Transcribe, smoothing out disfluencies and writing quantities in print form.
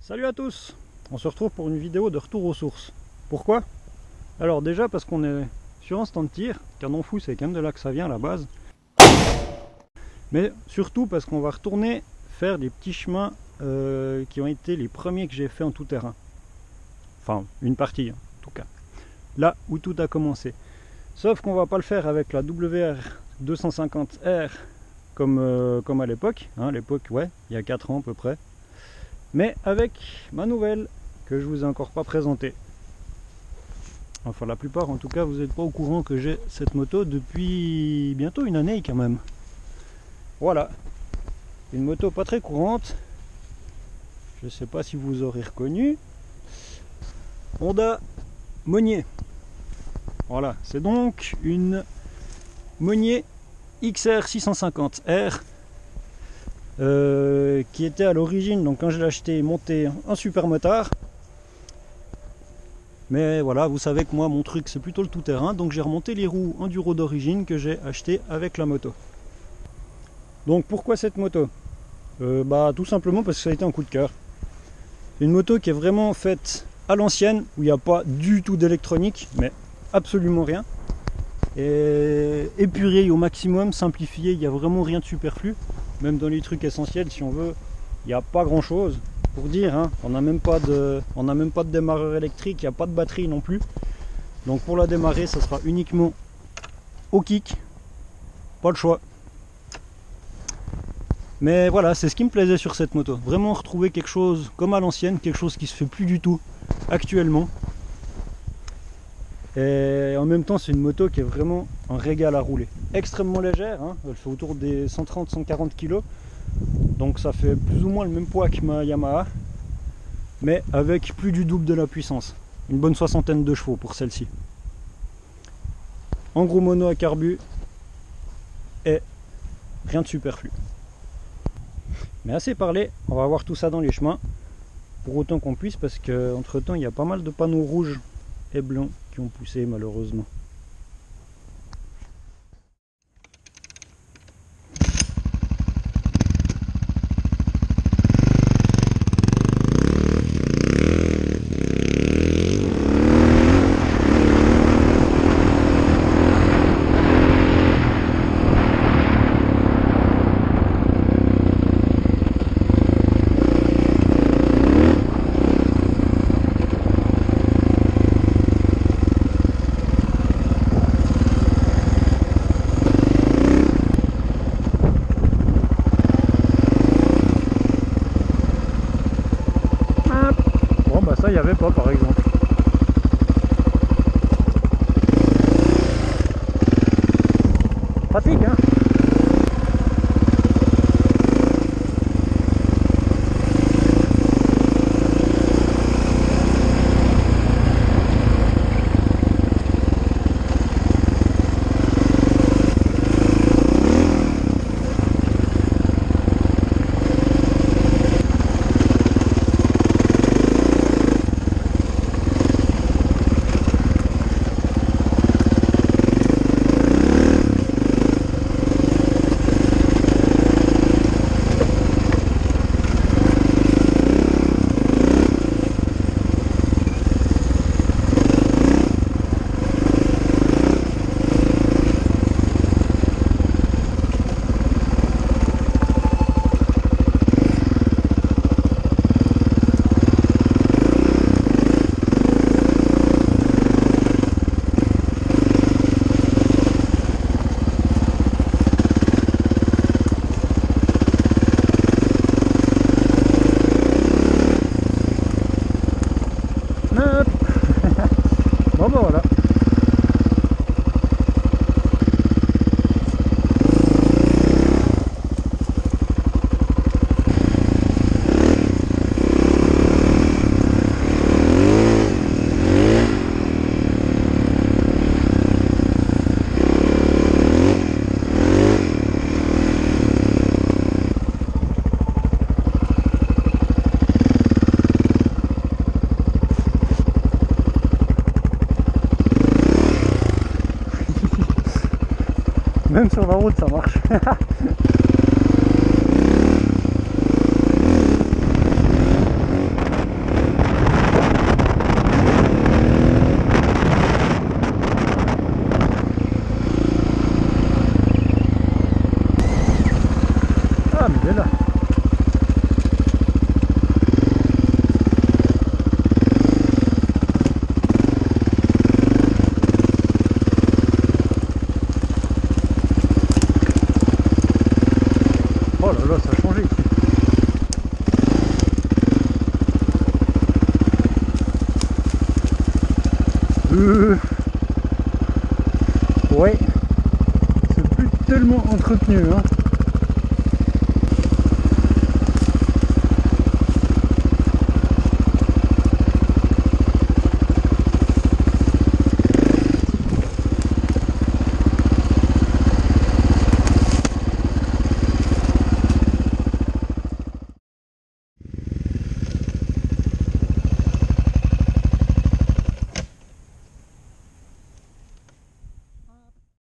Salut à tous, on se retrouve pour une vidéo de retour aux sources. Pourquoi? Alors déjà parce qu'on est sur un stand de tir, Canon Fou c'est quand même de là que ça vient à la base. Mais surtout parce qu'on va retourner faire des petits chemins qui ont été les premiers que j'ai fait en tout terrain. Enfin une partie en tout cas. Là où tout a commencé. Sauf qu'on va pas le faire avec la WR 250R comme à l'époque. Hein, à l'époque ouais, il y a 4 ans à peu près. Mais avec ma nouvelle que je vous ai encore pas présentée. Enfin la plupart en tout cas vous n'êtes pas au courant que j'ai cette moto depuis bientôt une année quand même. Voilà, une moto pas très courante. Je sais pas si vous aurez reconnu. Honda Monier. Voilà, c'est donc une Monier XR 650R. Qui était à l'origine, donc quand je l'ai acheté, monté un super motard. Mais voilà, vous savez que moi mon truc c'est plutôt le tout terrain, donc j'ai remonté les roues enduro d'origine que j'ai acheté avec la moto. Donc pourquoi cette moto? Tout simplement parce que ça a été un coup de cœur. Une moto qui est vraiment faite à l'ancienne, où il n'y a pas du tout d'électronique, mais absolument rien. Et épurée au maximum, simplifiée, il n'y a vraiment rien de superflu. Même dans les trucs essentiels, si on veut, il n'y a pas grand chose pour dire. Hein. On n'a même pas de démarreur électrique, il n'y a pas de batterie non plus. Donc pour la démarrer, ça sera uniquement au kick. Pas le choix. Mais voilà, c'est ce qui me plaisait sur cette moto. Vraiment retrouver quelque chose comme à l'ancienne, quelque chose qui se fait plus du tout actuellement. Et en même temps, c'est une moto qui est vraiment un régal à rouler. Extrêmement légère, hein, elle fait autour des 130-140 kg. Donc ça fait plus ou moins le même poids que ma Yamaha. Mais avec plus du double de la puissance. Une bonne soixantaine de chevaux pour celle-ci. En gros mono à carbu. Et rien de superflu. Mais assez parlé, on va voir tout ça dans les chemins. Pour autant qu'on puisse, parce qu'entre temps, il y a pas mal de panneaux rouges et blancs qui ont poussé malheureusement. Ça, il n'y avait pas par exemple. Pratique, hein? Bon ben voilà. Même sur la route ça marche. Ouais, c'est plus tellement entretenu, hein.